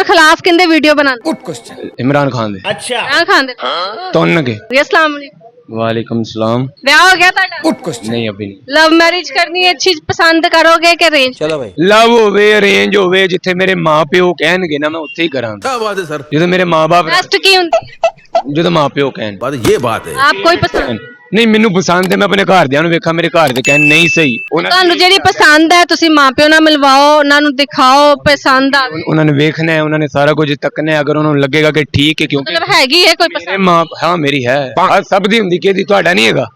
खिलाफ किंदे वीडियो बनाते? Good question. इमरान खान दे। अच्छा। इमरान खान दे। तुन के अस्सलाम वालेकुम। वालेकुम सलाम। ब्याह हो गया ਤੁਹਾਡਾ? Good question. नहीं अभी नहीं। लव मैरिज करनी है, अच्छी पसंद करोगे कि अरेंज? चलो भाई। ਲਵ ਹੋਵੇ ਅਰੇਂਜ ਹੋਵੇ ਜਿੱਥੇ ਮੇਰੇ ਮਾਪਿਓ ਕਹਿਣਗੇ ਨਾ ਮੈਂ ਉੱਥੇ ਹੀ ਕਰਾਂਗਾ। क्या बात है सर। ਜਦੋਂ ਮੇਰੇ ਮਾਪੇ बेस्ट की होंदी? ਜਦੋਂ ਮਾਪਿਓ ਕਹਿਣ ये बात है। आप कोई पसंद ਨਹੀਂ ਮੈਨੂੰ ਪਸੰਦ ਹੈ ਮੈਂ ਆਪਣੇ ਘਰਦਿਆਂ ਨੂੰ ਵੇਖਾਂ ਮੇਰੇ ਘਰ ਦੇ ਕਹਿਣ ਨਹੀਂ ਸਹੀ ਤੁਹਾਨੂੰ ਜਿਹੜੀ ਪਸੰਦ ਹੈ ਤੁਸੀਂ ਮਾਪਿਓ ਨਾਲ ਮਿਲਵਾਓ, ਉਹਨਾਂ ਨੂੰ ਦਿਖਾਓ, ਪਸੰਦ ਆਵੇ, ਉਹਨਾਂ ਨੇ ਵੇਖਣਾ ਹੈ ਉਹਨਾਂ ਨੇ ਸਾਰਾ ਕੁਝ ਤੱਕਣਾ ਹੈ। ਅਗਰ ਉਹਨਾਂ ਨੂੰ ਲੱਗੇਗਾ ਕਿ ਠੀਕ ਹੈ ਕਿਉਂਕਿ ਮਤਲਬ ਹੈਗੀ ਹੈ ਕੋਈ ਮੇਰੇ ਪਸੰਦ? ਮਾਂ ਹਾਂ ਮੇਰੀ ਹੈ ਆਹ ਸਭ ਦੀ ਹੁੰਦੀ ਕਿਹਦੀ ਤੁਹਾਡਾ ਨਹੀਂ ਹੈਗਾ।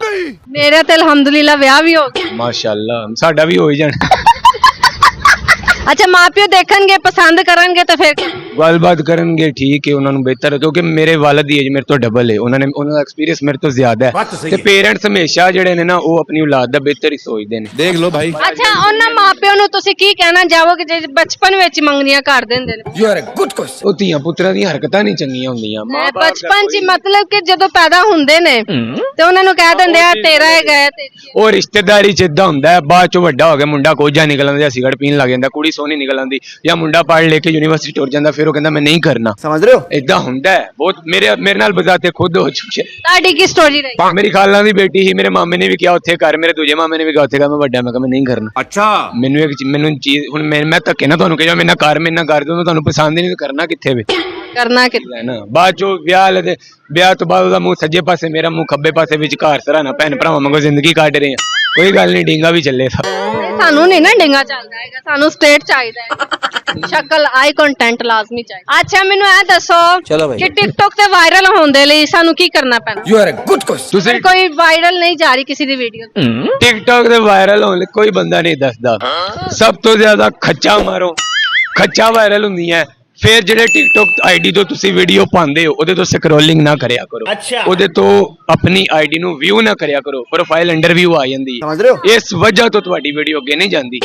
ਮੇਰਾ ਤੇ ਅਲਹਮਦੁਲਿਲਾ ਵਿਆਹ ਵੀ ਹੋ ਗਿਆ। ਮਾਸ਼ਾਅੱਲਾ ਸਾਡਾ ਵੀ ਹੋ ਹੀ ਜਾਣਾ। ਅੱਛਾ ਮਾਪਿਓ ਦੇਖਣਗੇ, ਪਸੰਦ ਕਰਨਗੇ ਤਾਂ ਫਿਰ ਗੱਲਬਾਤ ਕਰਨਗੇ ਠੀਕ ਹੈ ਉਹਨਾਂ ਨੂੰ ਬਿਹਤਰ ਹੈ ਕਿਉਂਕਿ ਮੇਰੇ ਵਾਲਦ ਦੀ ਏਜ ਮੇਰੇ ਤੋਂ ਡਬਲ ਹੈ। ਉਹਨਾਂ ਦਾ ਐਕਸਪੀਰੀਅੰਸ ਮੇਰੇ ਤੋਂ ਜ਼ਿਆਦਾ ਹੈ ਤੇ ਪੇਰੈਂਟਸ ਹਮੇਸ਼ਾ ਜਿਹੜੇ ਨੇ ਨਾ ਉਹ ਆਪਣੀ ਔਲਾਦ ਦਾ ਬਿਹਤਰ ਹੀ ਸੋਚਦੇ ਨੇ। देख लो भाई। ਅੱਛਾ ਉਹਨਾਂ ਮਾਪਿਓ ਨੂੰ ਤੁਸੀਂ ਕੀ ਕਹਿਣਾ ਚਾਹੋਗੇ ਜੇ ਬਚਪਨ ਵਿੱਚ ਮੰਗਣੀਆਂ ਕਰ ਦਿੰਦੇ ਨੇ? You are a good question। ਉਹ ਧੀਆਂ ਪੁੱਤਰਾਂ ਦੀਆਂ ਹਰਕਤਾਂ ਨਹੀਂ ਚੰਗੀਆਂ ਹੁੰਦੀਆਂ। ਬਚਪਨ ਚ ਮਤਲਬ ਕਿ ਜਦੋਂ ਪੈਦਾ ਹੁੰਦੇ ਨੇ ਤੇ ਉਹਨਾਂ ਨੂੰ ਕਹਿ ਦਿੰਦੇ ਆ ਤੇਰਾ ਹੈਗਾ ਹੈ, ਤੇਰੀ ਹੈ। ਉਹ ਰਿਸ਼ਤੇਦਾਰੀ ਚ ਇਦਾਂ ਹੁੰਦਾ ਹੈ ਬਾਅਦ ਚੋਂ ਵੱਡਾ ਹੋ ਗਿਆ ਮੁੰਡਾ ਕੋਝਾ ਨਿਕਲ ਆਉਂਦਾ ਜਾਂ ਸਿਗਰਟ ਪੀਣ ਲੱਗ ਜਾਂਦਾ, ਕੁੜੀ ਸੋਹਣੀ ਨਿਕਲ ਆਉਂਦੀ ਜਾਂ ਮੁੰਡਾ ਪੜ੍ਹ ਲੈ ਕੇ ਯੂਨੀਵਰਸਿਟੀ ਟੁਰ ਜਾਂਦਾ ਫਿਰ ਉਹ ਕਹਿੰਦਾ ਮੈਂ ਨਹੀਂ ਕਰਨਾ। समझ रहे हो। ਇਦਾਂ ਹੁੰਦਾ ਹੈ ਬਹੁਤ ਮੇਰੇ ਨਾਲ ਬਜ਼ਾਤੇ ਖੁਦ ਹੋ ਚੁੱਕਿਆ। ਤੁਹਾਡੀ ਕੀ ਸਟੋਰੀ ਰਹੀ? ਮੇਰੀ ਖਾਲਾਂ ਦੀ ਬੇਟੀ ਸੀ ਮੇਰੇ ਮਾਮੇ ਨੇ ਵੀ ਕਿਹਾ ਉੱਥੇ ਕਰ, ਮੇਰੇ ਦੂਜੇ ਮਾਮੇ ਨੇ ਵੀ ਕਿਹਾ ਉੱਥੇ ਕਰ। ਮੈਂ ਵੱਡਾ ਮੈਂ ਕਿਹਾ ਮੈਂ ਨਹੀਂ ਕਰਨਾ। अच्छा। ਮੈਨੂੰ ਚੀਜ਼ ਹੁਣ ਮੈਂ ਧੱਕੇ ਨਾ ਤੁਹਾਨੂੰ ਕਿਹਾ ਮੇਰੇ ਨਾਲ ਕਰ ਦਿਓ ਤੁਹਾਨੂੰ ਪਸੰਦ ਹੀ ਨਹੀਂ ਕਰਨਾ ਕਿੱਥੇ ਵੇ ਕਰਨਾ ਕਿੱਦਾਂ? ਹੈ ਨਾ। ਬਾਅਦ ਚੋਂ ਵਿਆਹ ਤੋਂ ਬਾਅਦ ਉਹਦਾ ਮੂੰਹ ਸੱਜੇ ਪਾਸੇ ਮੇਰਾ ਮੂੰਹ ਖੱਬੇ ਪਾਸੇ ਵਿਚਕਾਰ ਸਰਾਣਾ ਭੈਣ ਭਰਾਵਾਂ ਵਾਂਗੂ ਜ਼ਿੰਦਗੀ ਕੱਢ ਰਹੇ ਆ। ਕੋਈ ਗੱਲ ਨਹੀਂ ਡੀਂਗਾ ਵੀ ਚੱਲੇ ਸਭ। ਸਾਨੂੰ ਨਹੀਂ ਨਾ ਡਿੰਗਾ ਚੱਲਦਾ ਹੈਗਾ, ਸਾਨੂੰ ਸਟੇਟ ਚਾਹੀਦਾ ਹੈ। ਸ਼ਕਲ ਆਈ ਕੰਟੈਂਟ ਲਾਜ਼ਮੀ ਚਾਹੀਦਾ। ਅੱਛਾ ਮੈਨੂੰ ਇਹ ਦੱਸੋ ਚਲੋ ਬਾਈ। ਕਿ ਟਿਕਟੌਕ ਤੇ ਵਾਇਰਲ ਹੋਣ ਦੇ ਲਈ ਸਾਨੂੰ ਕੀ ਕਰਨਾ ਪੈਣਾ? You are a good question। ਤੁਸੀਂ ਕੋਈ ਵਾਇਰਲ ਨਹੀਂ ਜਾ ਰਹੀ ਕਿਸੇ ਦੀ ਵੀਡੀਓ? ਟਿਕਟੌਕ ਤੇ ਵਾਇਰਲ ਹੋਣ ਲਈ ਕੋਈ ਬੰਦਾ ਨਹੀਂ ਦੱਸਦਾ। ਸਭ ਤੋਂ ਜ਼ਿਆਦਾ ਖੱਚਾ ਮਾਰੋ, ਖੱਚਾ ਵਾਇਰਲ ਹੁੰਦੀਆਂ। ਫਿਰ ਜਿਹੜੇ ਟਿਕਟੌਕ ਆਈਡੀ ਤੋਂ ਤੁਸੀਂ ਵੀਡੀਓ ਪਾਉਂਦੇ ਹੋ ਉਹਦੇ ਤੋਂ ਸਕਰੋਲਿੰਗ ਨਾ ਕਰਿਆ ਕਰੋ। ਅੱਛਾ। ਉਹਦੇ ਤੋਂ ਆਪਣੀ ਆਈਡੀ ਨੂੰ ਵਿਊ ਨਾ ਕਰਿਆ ਕਰੋ, ਪ੍ਰੋਫਾਈਲ ਅੰਡਰ ਵਿਊ ਆ ਜਾਂਦੀ ਹੈ। समझ रहे हो। ਇਸ ਵਜ੍ਹਾ ਤੋਂ ਤੁਹਾਡੀ ਵੀਡੀਓ ਅੱਗੇ ਨਹੀਂ ਜਾਂਦੀ।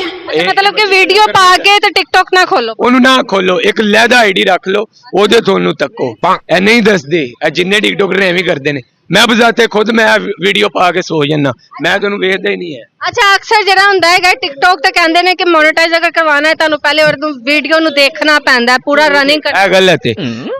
ਮਤਲਬ ਕਿ ਵੀਡੀਓ ਪਾ ਕੇ ਤੇ ਟਿਕਟੌਕ ਨਾ ਖੋਲੋ। ਉਹਨੂੰ ਨਾ ਖੋਲੋ, ਇੱਕ ਲਹਿਦਾ ਆਈਡੀ ਰੱਖ ਲਓ ਉਹਦੇ ਤੋਂ ਉਹਨੂੰ ਤੱਕੋ। ਇਹ ਨਹੀਂ ਦੱਸਦੇ ਇਹ ਜਿੰਨੇ ਟਿਕਟੋਕਰ ਐਵੇਂ ਕਰਦੇ ਨੇ। ਮੈਂ ਬਜ਼ਾਤੇ ਖੁਦ ਮੈਂ ਵੀਡੀਓ ਪਾ ਕੇ ਸੋ ਜਾਂਦਾ, ਮੈਂ ਤੁਹਾਨੂੰ ਵੇਖਦਾ ਹੀ ਨਹੀਂ ਹੈ। ਅੱਛਾ ਅਕਸਰ ਜਿਹੜਾ ਹੁੰਦਾ ਹੈਗਾ ਟਿਕਟੌਕ ਤੇ ਕਹਿੰਦੇ ਨੇ ਕਿ ਮੋਨੇਟਾਈਜ਼ ਅਗਰ ਕਰਵਾਉਣਾ ਹੈ ਤੁਹਾਨੂੰ ਪਹਿਲੇ ਉਹ ਵੀਡੀਓ ਨੂੰ ਦੇਖਣਾ ਪੈਂਦਾ ਹੈ, ਪੂਰਾ ਰਨਿੰਗ ਕਰਨਾ। ਇਹ ਗੱਲ ਹੈ ਤੇ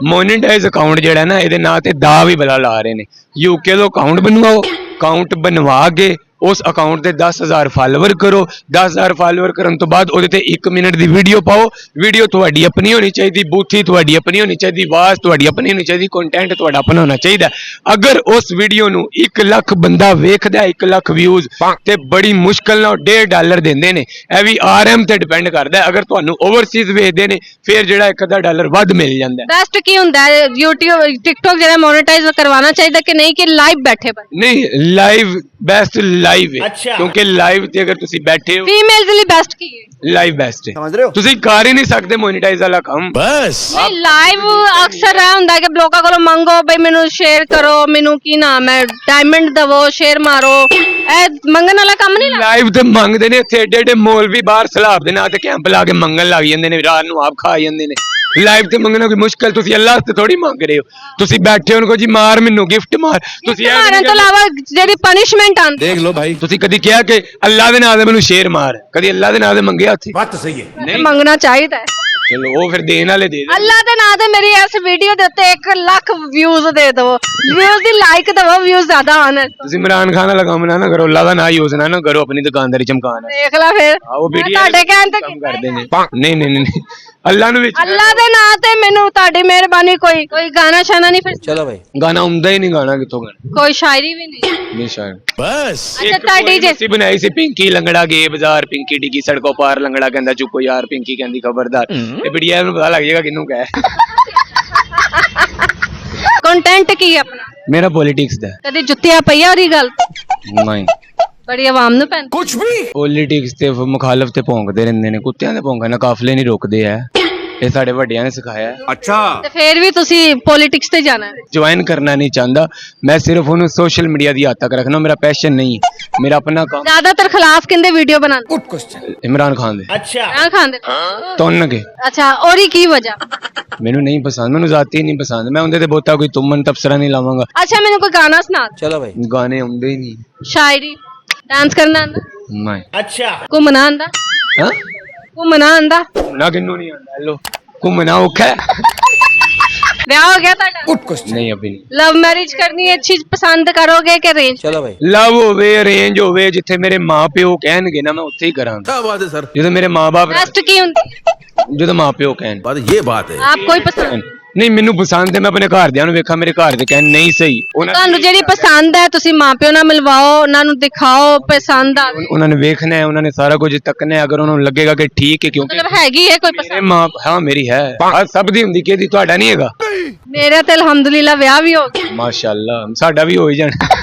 ਮੋਨੇਟਾਈਜ਼ ਅਕਾਊਂਟ ਜਿਹੜਾ ਨਾ ਇਹਦੇ ਨਾਂ ਤੇ ਦਾ ਵੀ ਬਲਾ ਲਾ ਰਹੇ ਨੇ। ਯੂਕੇ ਤੋਂ ਅਕਾਊਂਟ ਬਣਵਾਓ, ਅਕਾਊਂਟ ਬਣਵਾ ਕੇ ਉਸ ਅਕਾਊਂਟ ਤੇ 10,000 ਫਾਲੋਅਰ ਕਰੋ। 10,000 ਫਾਲੋਅਰ ਕਰਨ ਤੋਂ ਬਾਅਦ ਉਹਦੇ ਤੇ 1 ਮਿੰਟ ਦੀ ਵੀਡੀਓ ਪਾਓ। ਵੀਡੀਓ ਤੁਹਾਡੀ ਆਪਣੀ ਹੋਣੀ ਚਾਹੀਦੀ, ਬੂਥੀ ਤੁਹਾਡੀ ਆਪਣੀ ਹੋਣੀ ਚਾਹੀਦੀ, ਆਵਾਜ਼ ਤੁਹਾਡੀ ਆਪਣੀ ਹੋਣੀ ਚਾਹੀਦੀ, ਕੰਟੈਂਟ ਤੁਹਾਡਾ ਆਪਣਾ ਹੋਣਾ ਚਾਹੀਦਾ। ਅਗਰ ਉਸ ਵੀਡੀਓ ਨੂੰ 1 ਲੱਖ ਬੰਦਾ ਵੇਖਦਾ, 1 ਲੱਖ ਵਿਊਜ਼ ਤੇ ਬੜੀ ਮੁਸ਼ਕਲ ਨਾਲ $1.5 ਦਿੰਦੇ ਨੇ। ਇਹ ਵੀ RM ਤੇ ਡਿਪੈਂਡ ਕਰਦਾ। ਅਗਰ ਤੁਹਾਨੂੰ ਓਵਰਸੀਜ਼ ਵੇਚਦੇ ਨੇ ਫਿਰ ਜਿਹੜਾ $1 ਵੱਧ ਮਿਲ ਜਾਂਦਾ। ਬੈਸਟ ਕੀ ਹੁੰਦਾ ਹੈ YouTube TikTok ਜਿਹੜਾ ਮੋਨੇਟਾਈਜ਼ ਕਰਵਾਉਣਾ ਚਾਹੀਦਾ ਕਿ ਨਹੀਂ ਕਿ ਲਾਈਵ ਬੈਠੇ ਪਰ? ਨਹੀਂ ਲਾਈਵ ਬੈਸਟ ਲਾਈਵ ਹੈ ਅੱਛਾ। ਕਿਉਂਕਿ ਲਾਈਵ ਤੇ ਅਗਰ ਤੁਸੀਂ ਬੈਠੇ ਹੋ ਫੀਮੇਲਸ ਲਈ ਬੈਸਟ ਕੀ ਹੈ? ਲਾਈਵ ਬੈਸਟ ਹੈ। समझ रहे हो। ਤੁਸੀਂ ਕਰ ਹੀ ਨਹੀਂ ਸਕਦੇ ਮੋਨੇਟਾਈਜ਼ ਵਾਲਾ ਕੰਮ। बस। ਨਹੀਂ ਲਾਈਵ ਅਕਸਰ ਇਹ ਹੁੰਦਾ ਕਿ ਲੋਕਾਂ ਕੋਲੋਂ ਮੰਗੋ ਬਈ ਮੈਨੂੰ ਸ਼ੇਅਰ ਕਰੋ, ਮੈਨੂੰ ਕੀ ਨਾਮ ਹੈ ਡਾਇਮੰਡ ਦਵੋ, ਸ਼ੇਅਰ ਮਾਰੋ, ਇਹ ਮੰਗਣ ਵਾਲਾ ਕੰਮ ਨਹੀਂ ਲੱਗਦਾ। ਲਾਈਵ ਤੇ ਮੰਗਦੇ ਨੇ ਇੱਥੇ ਏਡੇ ਮੌਲਵੀ ਬਾਹਰ ਸਲਾਬ ਦੇ ਨਾਂ ਤੇ ਕੈਂਪ ਲਾ ਕੇ ਮੰਗਣ ਲੱਗ ਜਾਂਦੇ ਨੇ, ਰਾਤ ਨੂੰ ਆਪ ਖਾ ਜਾਂਦੇ ਨੇ। ਲਾਈਵ ਤੇ ਮੰਗਣਾ ਕੋਈ ਮੁਸ਼ਕਲ, ਤੁਸੀਂ ਅੱਲਾਹ ਤੇ ਥੋੜੀ ਮੰਗ ਰਹੇ ਹੋ। ਤੁਸੀਂ ਬੈਠੇ ਹੋ ਕੋ ਜੀ ਮਾਰ ਮੈਨੂੰ ਗਿਫਟ ਮਾਰ, ਤੁਸੀਂ ਇਹ ਮਾਰਨ ਤੋਂ ਇਲਾਵਾ ਜਿਹੜੀ ਪਨਿਸ਼ਮੈਂਟ ਆਉਂਦੀ देख लो भाई। ਤੁਸੀਂ ਕਦੀ ਕਿਹਾ ਕਿ ਅੱਲਾਹ ਦੇ ਨਾਂ ਤੇ ਮੈਨੂੰ ਸ਼ੇਰ ਮਾਰ? ਕਦੀ ਅੱਲਾਹ ਦੇ ਨਾਂ ਤੇ ਮੰਗਿਆ ਉੱਥੇ? बात तो सही है। ਨਹੀਂ ਮੰਗਣਾ ਚਾਹੀਦਾ ਹੈ। ਚਲੋ ਉਹ ਫਿਰ ਦੇਣ ਵਾਲੇ ਦੇ ਦੇ। ਅੱਲਾ ਦੇ ਨਾਂ ਤੇ ਮੇਰੀ ਇਸ ਵੀਡੀਓ ਦੇ ਉੱਤੇ 1 ਲੱਖ ਵਿਊਜ਼ ਦੇ ਦਿਓ, ਵਿਊਜ਼ ਦੀ ਲਾਈਕ ਦਵੋ, ਵਿਊਜ਼ ਜ਼ਿਆਦਾ ਆਣ। ਤੁਸੀਂ ਇਮਰਾਨ ਖਾਨ ਵਾਲਾ ਕੰਮ ਨਾ ਕਰੋ, ਅੱਲਾਹ ਦਾ ਨਾਂ ਯੂਜ਼ ਨਾ ਕਰੋ ਆਪਣੀ ਦੁਕਾਨਦਾਰੀ ਚਮਕਾਉਣ। ਦੇਖ ਲੈ ਫਿਰ ਉਹ ਵੀਡੀਓ ਤੁਹਾਡੇ ਕਹਿਣ ਤੇ ਕੰਮ ਕਰਦੇ ਨੇ। ਨਹੀਂ ਅੱਲਾਹ ਨੂੰ ਵਿੱਚ ਅੱਲਾ ਦੇ ਨਾਂ ਤੇ ਮੈਨੂੰ ਤੁਹਾਡੀ ਮਿਹਰਬਾਨੀ ਕੋਈ ਗਾਣਾ ਸ਼ਾਨਾ ਨਹੀਂ ਫਿਰ? चलो भाई। ਗਾਣਾ ਹੁੰਦਾ ਹੀ ਨਹੀਂ, ਗਾਣਾ ਕਿੱਥੋਂ ਗਾਣਾ? ਕੋਈ ਸ਼ਾਇਰੀ ਵੀ ਨਹੀਂ? ਨਹੀਂ ਸ਼ਾਇਦ। बस। ਅੱਛਾ ਤੁਹਾਡੀ ਜੇ ਅਸੀਂ ਬਣਾਈ ਸੀ ਪਿੰਕੀ ਲੰਗੜਾ ਗੇ ਬਾਜ਼ਾਰ, ਪਿੰਕੀ ਡਿੱਗੀ ਸੜਕੋਂ ਪਾਰ, ਲੰਗੜਾ ਕਹਿੰਦਾ ਚੁੱਕੋ ਯਾਰ, ਪਿੰਕੀ ਕਹਿੰਦੀ ਖਬਰਦਾਰ। ਇਹ ਬੜੀਆ ਨੂੰ ਪਤਾ ਲੱਗ ਜਾਏਗਾ ਕਿਹਨੂੰ ਕਹੇ। ਕੰਟੈਂਟ ਕੀ ਹੈ ਆਪਣਾ? ਮੇਰਾ ਪੋਲਿਟਿਕਸ ਦਾ ਕਦੇ ਜੁੱਤੀਆਂ ਪਈਆਂ ਉਹਦੀ ਗੱਲ ਨਹੀਂ। ਬੜੀ ਆਵਾਮ ਨੂੰ ਪੈਂਦੀ। कुछ भी। ਪੋਲਿਟਿਕਸ ਤੇ ਮੁਖਾਲਫ ਤੇ ਭੌਂਕਦੇ ਰਹਿੰਦੇ ਨੇ, ਕੁੱਤਿਆਂ ਦੇ ਭੌਂਕਣ ਨਾਲ ਕਾਫਲੇ ਨਹੀਂ ਰੁਕਦੇ ਆ। ਇਹ ਸਾਡੇ ਵੱਡਿਆਂ ਨੇ ਸਿਖਾਇਆ। अच्छा। ਤੇ ਫੇਰ ਵੀ ਤੁਸੀਂ ਪੋਲਿਟਿਕਸ ਤੇ ਜਾਣਾ ਹੈ? ਜੁਆਇਨ ਕਰਨਾ ਨਹੀਂ ਚਾਹੁੰਦਾ ਮੈਂ, ਸਿਰਫ ਉਹਨੂੰ ਸੋਸ਼ਲ ਮੀਡੀਆ ਦੀ ਹੱਦ ਤੱਕ ਰੱਖਣਾ। ਮੇਰਾ ਪੈਸ਼ਨ ਨਹੀਂ, ਮੇਰਾ ਆਪਣਾ ਕੰਮ। ਜ਼ਿਆਦਾਤਰ ਖਿਲਾਫ ਕਿੰਦੇ ਵੀਡੀਓ ਬਣਾਉਂਦੇ? Good question. ਇਮਰਾਨ ਖਾਨ ਦੇ। अच्छा। ਇਮਰਾਨ ਖਾਨ ਦੇ। ਤੁੰਨ ਕੇ ਅੱਛਾ ਉਹਦੀ ਕੀ ਵਜ੍ਹਾ? ਮੈਨੂੰ ਨਹੀਂ ਪਸੰਦ, ਮੈਨੂੰ ਜ਼ਾਤੀ ਨਹੀਂ ਪਸੰਦ। ਮੈਂ ਉਹਦੇ ਤੇ ਬਹੁਤਾ ਕੋਈ ਤੁਮਨ ਤਬਸਰਾ ਨਹੀਂ ਲਾਵਾਂਗਾ। ਅੱਛਾ ਮੈਨੂੰ ਕੋਈ ਗਾਣਾ ਸੁਣਾ ਦਿਓ। चलो भाई। ਗਾਣੇ ਆਉਂਦੇ ਹੀ ਨਹੀਂ। ਸ਼ਾਇਰੀ, ਡਾਂਸ ਕਰਨਾ ਆਂਦਾ? ਨਹੀਂ। अच्छा। ਘੁੰਮਣਾ ਆਂਦਾ? ਹਾਂ ਘੁੰਮਣਾ ਆਂਦਾ? ਨਾ ਕਿੰਨੂੰ ਨਹੀਂ ਆਉਂਦਾ। ਲੋ ਘੁੰਮਣਾ ਔਖਾ ਹੈ? ਵਿਆਹ ਹੋ ਗਿਆ ਤੁਹਾਡਾ? Good question. ਨਹੀਂ ਅਭੀ ਨਹੀਂ। ਲਵ ਮੈਰਿਜ ਕਰਨੀ ਅੱਛੀ ਪਸੰਦ ਕਰੋਗੇ ਕਿ ਅਰੇਂਜ? चलो भाई। ਲਵ ਹੋਵੇ ਅਰੇਂਜ ਹੋਵੇ ਜਿੱਥੇ ਮੇਰੇ ਮਾਪਿਓ ਕਹਿਣਗੇ ਨਾ ਮੈਂ ਉੱਥੇ ਹੀ ਕਰਾਂਗਾ। क्या बात है सर। ਜਦੋਂ ਮੇਰੇ ਮਾਪੇ ਬੈਸਟ ਕੀ ਹੁੰਦੀ? ਜਦੋਂ ਮਾਪਿਓ ਕਹਿਣ बात है। ਆਪ ਕੋਈ ਪਸੰਦ? ਨਹੀਂ ਮੈਨੂੰ ਪਸੰਦ ਹੈ, ਮੈਂ ਆਪਣੇ ਘਰਦਿਆਂ ਨੂੰ ਵੇਖਾਂ ਮੇਰੇ ਘਰ ਦੇ ਕਹਿਣ ਨਹੀਂ ਸਹੀ ਤੁਹਾਨੂੰ ਜਿਹੜੀ ਪਸੰਦ ਹੈ ਤੁਸੀਂ ਮਾਪਿਓ ਨਾਲ ਮਿਲਵਾਓ, ਉਹਨਾਂ ਨੂੰ ਦਿਖਾਓ, ਪਸੰਦ ਆਵੇ। ਉਹਨਾਂ ਨੇ ਵੇਖਣਾ ਹੈ, ਉਹਨਾਂ ਨੇ ਸਾਰਾ ਕੁਝ ਤੱਕਣਾ ਹੈ। ਅਗਰ ਉਹਨਾਂ ਨੂੰ ਲੱਗੇਗਾ ਕਿ ਠੀਕ ਹੈ, ਕਿਉਂਕਿ ਮਤਲਬ ਹੈਗੀ ਹੈ ਕੋਈ ਮੇਰੇ ਪਸੰਦ? ਮਾਂ ਹਾਂ ਮੇਰੀ ਹੈ, ਹਰ ਸਭ ਦੀ ਹੁੰਦੀ, ਕਿਹਦੀ ਤੁਹਾਡਾ ਨਹੀਂ ਹੈਗਾ? ਮੇਰਾ ਤੇ ਅਲਹਮਦੁਲਿਲਾ ਵਿਆਹ ਵੀ ਹੋ ਗਿਆ। ਮਾਸ਼ਾਅੱਲਾ ਸਾਡਾ ਵੀ ਹੋ ਹੀ ਜਾਣਾ।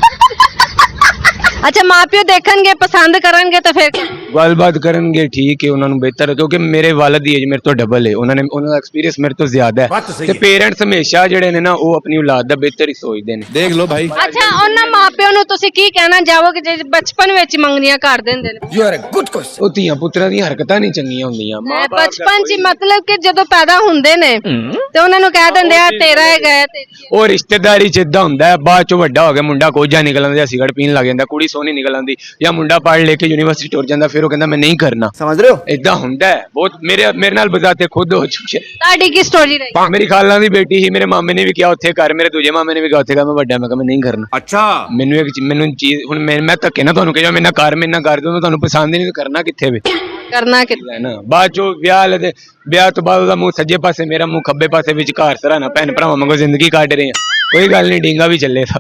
ਅੱਛਾ ਮਾਪਿਓ ਦੇਖਣਗੇ ਪਸੰਦ ਕਰਨਗੇ ਤਾਂ ਫਿਰ ਗੱਲਬਾਤ ਕਰਨਗੇ ਠੀਕ ਹੈ, ਉਹਨਾਂ ਨੂੰ ਬਿਹਤਰ ਹੈ, ਕਿਉਂਕਿ ਮੇਰੇ ਵਾਲਦ ਦੀ ਏਜ ਮੇਰੇ ਤੋਂ ਡਬਲ ਹੈ, ਉਹਨਾਂ ਦਾ ਐਕਸਪੀਰੀਅੰਸ ਮੇਰੇ ਤੋਂ ਜ਼ਿਆਦਾ ਬਾਤ ਤਾਂ ਹੈ ਸਹੀ ਤੇ ਹੈ। ਪੇਰੈਂਟਸ ਹਮੇਸ਼ਾ ਜਿਹੜੇ ਨੇ ਨਾ ਉਹ ਆਪਣੀ ਔਲਾਦ ਦਾ ਬਿਹਤਰ ਹੀ ਸੋਚਦੇ ਨੇ। देख लो भाई। ਅੱਛਾ ਉਹਨਾਂ ਮਾਪਿਓ ਨੂੰ ਤੁਸੀਂ ਕੀ ਕਹਿਣਾ ਚਾਹੋਗੇ ਜੇ ਬਚਪਨ ਵਿੱਚ ਮੰਗਣੀਆਂ ਕਰ ਦਿੰਦੇ ਨੇ? You are a good question। ਉਹ ਧੀਆਂ ਪੁੱਤਰਾਂ ਦੀਆਂ ਹਰਕਤਾਂ ਨਹੀਂ ਚੰਗੀਆਂ ਹੁੰਦੀਆਂ। ਮਾਂ-ਬਾਪ ਦਾ ਬਚਪਨ 'ਚ ਮਤਲਬ ਕਿ ਜਦੋਂ ਪੈਦਾ ਹੁੰਦੇ ਨੇ ਤੇ ਉਹਨਾਂ ਨੂੰ ਕਹਿ ਦਿੰਦੇ ਆ ਤੇਰਾ ਹੈਗਾ ਹੈ, ਤੇਰੀ ਹੈ। ਉਹ ਰਿਸ਼ਤੇਦਾਰੀ ਚ ਇਦਾਂ ਹੁੰਦਾ ਹੈ, ਬਾਅਦ ਚੋਂ ਵੱਡਾ ਹੋ ਗਿਆ ਮੁੰਡਾ ਕੋਝਾ ਨਿਕਲ ਆਉਂਦਾ, ਸਿਗਰਟ ਪੀਣ ਲੱਗ ਜਾਂਦਾ, ਕੁੜੀ ਸੋਹਣੀ ਨਿਕਲ ਆਉਂਦੀ, ਜਾਂ ਮੁੰਡਾ ਪੜ੍ਹ ਲੈ ਕੇ ਯੂਨੀਵਰਸਿਟੀ ਟੁਰ ਜਾਂਦਾ, ਫਿਰ ਉਹ ਕਹਿੰਦਾ ਮੈਂ ਨਹੀਂ ਕਰਨਾ। समझ रहे हो। ਇਦਾਂ ਹੁੰਦਾ ਹੈ ਬਹੁਤ, ਮੇਰੇ ਨਾਲ ਬਜ਼ਾਤੇ ਖੁਦ ਹੋ ਚੁੱਕਿਆ। ਤੁਹਾਡੀ ਕੀ ਸਟੋਰੀ ਰਹੀ? ਮੇਰੀ ਖਾਲਾਂ ਦੀ ਬੇਟੀ ਸੀ, ਮੇਰੇ ਮਾਮੇ ਨੇ ਵੀ ਕਿਹਾ ਉੱਥੇ ਕਰ, ਮੇਰੇ ਦੂਜੇ ਮਾਮੇ ਨੇ ਵੀ ਕਿਹਾ ਉੱਥੇ ਕਰ, ਮੈਂ ਵੱਡਾ ਮੈਂ ਕਿਹਾ ਮੈਂ ਨਹੀਂ ਕਰਨਾ। अच्छा। ਮੈਨੂੰ ਚੀਜ਼ ਹੁਣ ਮੈਂ ਧੱਕੇ ਨਾ ਤੁਹਾਨੂੰ ਕਿਹਾ ਮੇਰੇ ਨਾਲ ਕਰ ਦੋ, ਤੁਹਾਨੂੰ ਪਸੰਦ ਹੀ ਨਹੀਂ ਕਰਨਾ ਕਿੱਥੇ ਵੀ ਕਰਨਾ ਕਿ ਹੈ ਨਾ। ਬਾਅਦ ਚੋਂ ਵਿਆਹ ਤੋਂ ਬਾਅਦ ਉਹਦਾ ਮੂੰਹ ਸੱਜੇ ਪਾਸੇ, ਮੇਰਾ ਮੂੰਹ ਖੱਬੇ ਪਾਸੇ, ਵਿਚਕਾਰ ਸਰਾਣਾ, ਭੈਣ ਭਰਾਵਾਂ ਵਾਂਗੂ ਜ਼ਿੰਦਗੀ ਕੱਢ ਰਹੇ ਆ। ਕੋਈ ਗੱਲ ਨਹੀਂ, ਡੀਂਗਾ ਵੀ ਚੱਲੇ ਸਾ।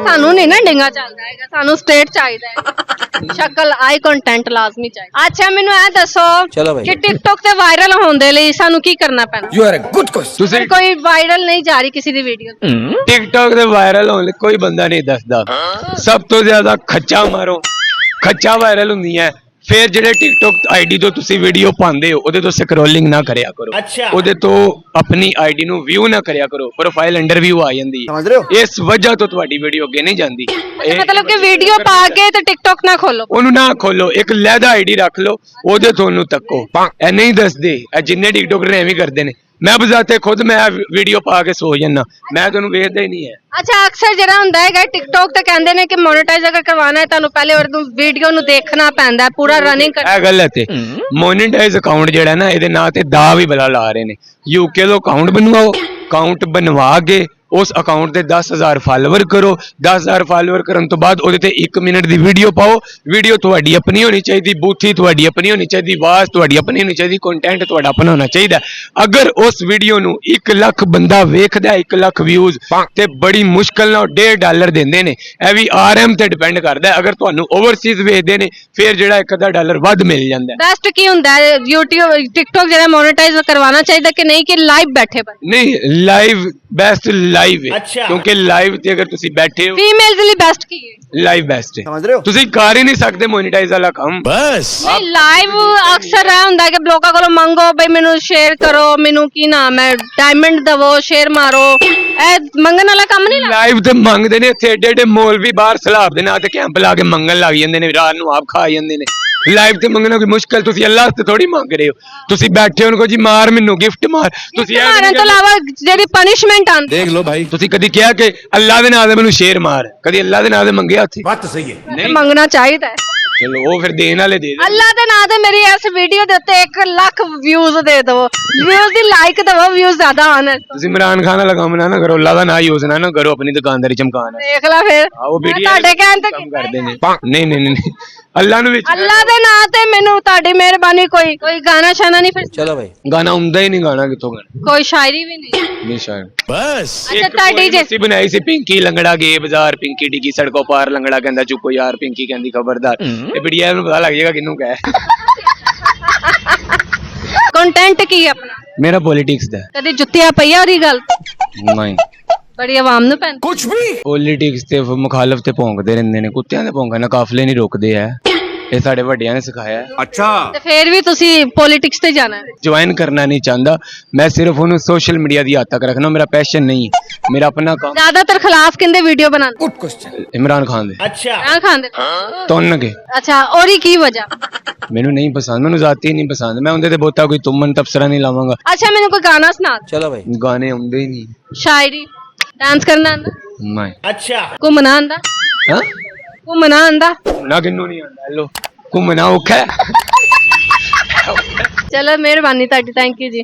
ਸਾਨੂੰ ਨਹੀਂ ਨਾ ਡਿੰਗਾ ਚੱਲਦਾ ਹੈਗਾ, ਸਾਨੂੰ ਸਟੇਟ ਚਾਹੀਦਾ ਹੈ, ਸ਼ਕਲ ਆਈ ਕੰਟੈਂਟ ਲਾਜ਼ਮੀ ਚਾਹੀਦਾ। ਅੱਛਾ ਮੈਨੂੰ ਇਹ ਦੱਸੋ ਚਲੋ ਭਾਈ। ਕਿ ਟਿਕਟੌਕ ਤੇ ਵਾਇਰਲ ਹੋਣ ਦੇ ਲਈ ਸਾਨੂੰ ਕੀ ਕਰਨਾ ਪੈਣਾ? You are a good question। ਤੁਸੀਂ ਕੋਈ ਵਾਇਰਲ ਨਹੀਂ ਜਾ ਰਹੀ ਕਿਸੇ ਦੀ ਵੀਡੀਓ? ਟਿਕਟੌਕ ਤੇ ਵਾਇਰਲ ਹੋਣ ਲਈ ਕੋਈ ਬੰਦਾ ਨਹੀਂ ਦੱਸਦਾ। ਸਭ ਤੋਂ ਜ਼ਿਆਦਾ ਖੱਚਾ ਮਾਰੋ, ਖੱਚਾ ਵਾਇਰਲ ਹੁੰਦੀਆਂ। ਫਿਰ ਜਿਹੜੇ ਟਿਕਟੌਕ ਆਈਡੀ ਤੋਂ ਤੁਸੀਂ ਵੀਡੀਓ ਪਾਉਂਦੇ ਹੋ ਉਹਦੇ ਤੋਂ ਸਕਰੋਲਿੰਗ ਨਾ ਕਰਿਆ ਕਰੋ। ਅੱਛਾ। ਉਹਦੇ ਤੋਂ ਆਪਣੀ ਆਈਡੀ ਨੂੰ ਵਿਊ ਨਾ ਕਰਿਆ ਕਰੋ, ਪ੍ਰੋਫਾਈਲ ਅੰਡਰ ਵਿਊ ਆ ਜਾਂਦੀ ਹੈ। समझ रहे हो। ਇਸ ਵਜ੍ਹਾ ਤੋਂ ਤੁਹਾਡੀ ਵੀਡੀਓ ਅੱਗੇ ਨਹੀਂ ਜਾਂਦੀ। ਇਹ ਮਤਲਬ ਕਿ ਵੀਡੀਓ ਪਾ ਕੇ ਤੇ ਟਿਕਟੌਕ ਨਾ ਖੋਲੋ? ਉਹਨੂੰ ਨਾ ਖੋਲੋ, ਇੱਕ ਲਹਿਦਾ ਆਈਡੀ ਰੱਖ ਲਓ, ਉਹਦੇ ਤੋਂ ਉਹਨੂੰ ਤੱਕੋ। ਇਹ ਨਹੀਂ ਦੱਸਦੇ, ਇਹ ਜਿੰਨੇ ਟਿਕਟੋਕਰ ਨੇ ਐਵੇਂ ਕਰਦੇ ਨੇ। ਮੈਂ ਬਜ਼ਾਤੇ ਖੁਦ ਮੈਂ ਵੀਡੀਓ ਪਾ ਕੇ ਸੋ ਜਾਂਦਾ, ਮੈਂ ਤੁਹਾਨੂੰ ਵੇਖਦਾ ਹੀ ਨਹੀਂ ਹੈ। ਅੱਛਾ ਅਕਸਰ ਜਿਹੜਾ ਹੁੰਦਾ ਹੈਗਾ ਟਿਕਟੌਕ ਤੇ ਕਹਿੰਦੇ ਨੇ ਕਿ ਮੋਨੇਟਾਈਜ਼ ਅਗਰ ਕਰਵਾਉਣਾ ਹੈ ਤੁਹਾਨੂੰ ਪਹਿਲੇ ਉਹਨੂੰ ਵੀਡੀਓ ਨੂੰ ਦੇਖਣਾ ਪੈਂਦਾ ਹੈ, ਪੂਰਾ ਰਨਿੰਗ ਇਹ ਗਲਤ ਹੈ। ਮੋਨੇਟਾਈਜ਼ ਅਕਾਊਂਟ ਜਿਹੜਾ ਨਾ ਇਹਦੇ ਨਾਂ ਤੇ ਦਾ ਵੀ ਬਲਾ ਲਾ ਰਹੇ ਨੇ। ਯੂਕੇ ਤੋਂ ਅਕਾਊਂਟ ਬਣਵਾਓ, ਅਕਾਊਂਟ ਬਣਵਾ ਕੇ ਉਸ ਅਕਾਊਂਟ ਤੇ 10,000 ਫਾਲੋਅਰ ਕਰੋ। 10,000 ਫਾਲੋਅਰ ਕਰਨ ਤੋਂ ਬਾਅਦ ਉਹਦੇ ਤੇ 1 ਮਿੰਟ ਦੀ ਵੀਡੀਓ ਪਾਓ। ਵੀਡੀਓ ਤੁਹਾਡੀ ਆਪਣੀ ਹੋਣੀ ਚਾਹੀਦੀ, ਬੂਥੀ ਤੁਹਾਡੀ ਆਪਣੀ ਹੋਣੀ ਚਾਹੀਦੀ, ਆਵਾਜ਼ ਤੁਹਾਡੀ ਆਪਣੀ ਹੋਣੀ ਚਾਹੀਦੀ, ਕੰਟੈਂਟ ਤੁਹਾਡਾ ਆਪਣਾ ਹੋਣਾ ਚਾਹੀਦਾ। ਅਗਰ ਉਸ ਵੀਡੀਓ ਨੂੰ 1 ਲੱਖ ਬੰਦਾ ਵੇਖਦਾ, 1 ਲੱਖ ਵਿਊਜ਼, ਤੇ ਬੜੀ ਮੁਸ਼ਕਲ ਨਾਲ $1.5 ਦਿੰਦੇ ਨੇ। ਇਹ ਵੀ RM ਤੇ ਡਿਪੈਂਡ ਕਰਦਾ ਹੈ। ਅਗਰ ਤੁਹਾਨੂੰ ਓਵਰਸੀਜ਼ ਵੇਚਦੇ ਨੇ ਫਿਰ ਜਿਹੜਾ $1 ਵੱਧ ਮਿਲ ਜਾਂਦਾ ਹੈ। ਬੈਸਟ ਕੀ ਹੁੰਦਾ ਹੈ YouTube ਟਿਕਟੌਕ ਜਿਹੜਾ ਮੋਨੇਟਾਈਜ਼ ਕਰਵਾਉਣਾ ਚਾਹੀਦਾ ਕਿ ਨਹੀਂ, ਕਿ ਲਾਈਵ ਬੈਠੇ ਬਸ? ਨਹੀਂ, ਲਾਈਵ ਬੈਸਟ ਲਾਈਵ ਹੈ। ਅੱਛਾ। ਕਿਉਂਕਿ ਲਾਈਵ ਤੇ ਅਗਰ ਤੁਸੀਂ ਬੈਠੇ ਹੋ, ਫੀਮੇਲ ਦੇ ਲਈ ਬੈਸਟ ਕੀ ਹੈ? ਲਾਈਵ ਬੈਸਟ ਹੈ। समझ रहे हो। ਤੁਸੀਂ ਕਰ ਹੀ ਨਹੀਂ ਸਕਦੇ ਮੋਨੇਟਾਈਜ਼ ਵਾਲਾ ਕੰਮ। बस। ਨਹੀਂ ਲਾਈਵ ਅਕਸਰ ਇਹ ਹੁੰਦਾ ਕਿ ਲੋਕਾਂ ਕੋਲੋਂ ਮੰਗੋ ਬਈ ਮੈਨੂੰ ਸ਼ੇਅਰ ਕਰੋ, ਮੈਨੂੰ ਕੀ ਨਾਮ ਹੈ ਡਾਇਮੰਡ ਦਵੋ, ਸ਼ੇਅਰ ਮਾਰੋ, ਇਹ ਮੰਗਣ ਵਾਲਾ ਕੰਮ ਨਹੀਂ ਲੱਗਦਾ। ਲਾਈਵ ਤੇ ਮੰਗਦੇ ਨੇ, ਇੱਥੇ ਏਡੇ ਏਡੇ ਮੌਲਵੀ ਬਾਹਰ ਸਲਾਬ ਦੇ ਨਾਂ ਤੇ ਕੈਂਪ ਲਾ ਕੇ ਮੰਗਣ ਲੱਗ ਜਾਂਦੇ ਨੇ, ਰਾਤ ਨੂੰ ਆਪ ਖਾ ਜਾਂਦੇ ਨੇ। ਲਾਈਵ ਤੇ ਮੰਗਣਾ ਕੋਈ ਮੁਸ਼ਕਲ, ਤੁਸੀਂ ਅੱਲਾਹ ਤੇ ਥੋੜੀ ਮੰਗ ਰਹੇ ਹੋ। ਤੁਸੀਂ ਬੈਠੇ ਹੋ ਕੋ ਜੀ ਮਾਰ ਮੈਨੂੰ ਗਿਫਟ ਮਾਰ, ਤੁਸੀਂ ਇਹ ਮਾਰਨ ਤੋਂ ਇਲਾਵਾ ਜਿਹੜੀ ਪਨਿਸ਼ਮੈਂਟ ਆਉਂਦੀ देख लो भाई। ਤੁਸੀਂ ਕਦੀ ਕਿਹਾ ਕਿ ਅੱਲਾਹ ਦੇ ਨਾਂ ਤੇ ਮੈਨੂੰ ਸ਼ੇਰ ਮਾਰ? ਕਦੀ ਅੱਲਾਹ ਦੇ ਨਾਂ ਤੇ ਮੰਗਿਆ ਉੱਥੇ? बात तो सही है। ਨਹੀਂ, ਮੰਗਣਾ ਚਾਹੀਦਾ ਹੈ। ਚਲੋ ਉਹ ਫਿਰ ਦੇਣ ਵਾਲੇ ਦੇ ਦੇ। ਅੱਲਾ ਦੇ ਨਾਂ ਤੇ ਮੇਰੀ ਇਸ ਵੀਡੀਓ ਦੇ ਉੱਤੇ 1 ਲੱਖ ਵਿਊਜ਼ ਦੇ ਦਿਓ, ਵਿਊਜ਼ ਦੀ ਲਾਈਕ ਦਵੋ, ਵਿਊਜ਼ ਜ਼ਿਆਦਾ ਆਣ। ਤੁਸੀਂ ਇਮਰਾਨ ਖਾਨ ਵਾਲਾ ਕੰਮ ਨਾ ਕਰੋ, ਅੱਲਾਹ ਦਾ ਨਾਂ ਯੂਜ਼ ਨਾ ਕਰੋ ਆਪਣੀ ਦੁਕਾਨਦਾਰੀ ਚਮਕਾਉਣ। ਦੇਖ ਲੈ ਫਿਰ ਉਹ ਮੈਂ ਵੀਡੀਓ ਤੁਹਾਡੇ ਕਹਿਣ ਤੇ ਕੰਮ ਕਰਦੇ ਨੇ। ਨਹੀਂ ਨਹੀਂ ਨਹੀਂ, ਅੱਲਾਹ ਨੂੰ ਵਿੱਚ ਅੱਲਾ ਦੇ ਨਾਂ ਤੇ ਮੈਨੂੰ ਤੁਹਾਡੀ ਮਿਹਰਬਾਨੀ ਕੋਈ ਗਾਣਾ ਸ਼ਾਨਾ ਨਹੀਂ, ਫਿਰ चलो भाई। ਗਾਣਾ ਹੁੰਦਾ ਹੀ ਨਹੀਂ, ਗਾਣਾ ਕਿੱਥੋਂ ਗਾਣਾ? ਕੋਈ ਸ਼ਾਇਰੀ ਵੀ ਨਹੀਂ? ਨਹੀਂ ਸ਼ਾਇਦ। बस। ਅੱਛਾ ਤੁਹਾਡੀ ਜੇ ਅਸੀਂ ਬਣਾਈ ਸੀ ਪਿੰਕੀ ਲੰਗੜਾ ਗੇ ਬਾਜ਼ਾਰ, ਪਿੰਕੀ ਡਿੱਗੀ ਸੜਕੋਂ ਪਾਰ, ਲੰਗੜਾ ਕਹਿੰਦਾ ਚੁੱਕੋ ਯਾਰ, ਪਿੰਕੀ ਕਹਿੰਦੀ ਖਬਰਦਾਰ। ਇਹ ਵੀਡੀਓ ਨੂੰ ਪਤਾ ਲੱਗ ਜਾਏਗਾ ਕਿਹਨੂੰ ਕਹੇ। ਕੰਟੈਂਟ ਕੀ ਹੈ ਆਪਣਾ? ਮੇਰਾ ਪੋਲਿਟਿਕਸ ਦਾ ਕਦੇ ਜੁੱਤੀਆਂ ਪਈਆਂ ਉਹਦੀ ਗੱਲ ਨਹੀਂ। ਬੜੀ ਆਵਾਮ ਨੂੰ ਪੈਂਦੀ। कुछ भी। ਪੋਲਿਟਿਕਸ ਤੇ ਮੁਖਾਲਫ ਤੇ ਭੌਂਕਦੇ ਰਹਿੰਦੇ ਨੇ, ਕੁੱਤਿਆਂ ਦੇ ਭੌਂਕਣ ਨਾਲ ਕਾਫਲੇ ਨਹੀਂ ਰੁਕਦੇ ਐ। ਇਹ ਸਾਡੇ ਵੱਡਿਆਂ ਨੇ ਸਿਖਾਇਆ ਹੈ। अच्छा। ਤੇ ਫਿਰ ਵੀ ਤੁਸੀਂ ਪੋਲਿਟਿਕਸ ਤੇ ਜਾਣਾ ਹੈ? ਜੁਆਇਨ ਕਰਨਾ ਨਹੀਂ ਚਾਹੁੰਦਾ ਮੈਂ, ਸਿਰਫ ਉਹਨੂੰ ਸੋਸ਼ਲ ਮੀਡੀਆ ਦੀ ਹੱਦ ਤੱਕ ਰੱਖਣਾ। ਮੇਰਾ ਪੈਸ਼ਨ ਨਹੀਂ ਹੈ, ਮੇਰਾ ਆਪਣਾ ਕੰਮ। ਜ਼ਿਆਦਾਤਰ ਖਿਲਾਫ ਕਿੰਦੇ ਵੀਡੀਓ ਬਣਾਉਂਦੇ? Good question. ਇਮਰਾਨ ਖਾਨ ਦੇ अच्छा। ਇਮਰਾਨ ਖਾਨ ਦੇ? ਤੁੰਨ ਕੇ ਅੱਛਾ ਉਹਦੀ ਕੀ ਵਜ੍ਹਾ? ਮੈਨੂੰ ਨਹੀਂ ਪਸੰਦ, ਮੈਨੂੰ ਜ਼ਾਤੀ ਨਹੀਂ ਪਸੰਦ। ਮੈਂ ਉਹਦੇ ਤੇ ਬਹੁਤਾ ਕੋਈ ਤੁਮਨ ਤਬਸਰਾ ਨਹੀਂ ਲਾਵਾਂਗਾ। ਅੱਛਾ ਮੈਨੂੰ ਕੋਈ ਗਾਣਾ ਸੁਣਾ ਦਿਓ। चलो भाई। ਗਾਣੇ ਆਉਂਦੇ ਹੀ ਨਹੀਂ। ਸ਼ਾਇਰੀ, ਡਾਂਸ ਕਰਨਾ ਆਂਦਾ? ਨਹੀਂ। अच्छा। ਘੁੰਮਣਾ ਆਂਦਾ? ਹਾਂ, ਘੁੰਮਣਾ ਆਂਦਾ? ਨਾ ਕਿੰਨੂੰ ਨਹੀਂ ਆਉਂਦਾ। ਲੋ ਘੁੰਮਣਾ ਔਖਾ ਹੈ। ਚਲੋ ਮਿਹਰਬਾਨੀ ਤੁਹਾਡੀ, ਥੈਂਕ ਯੂ ਜੀ।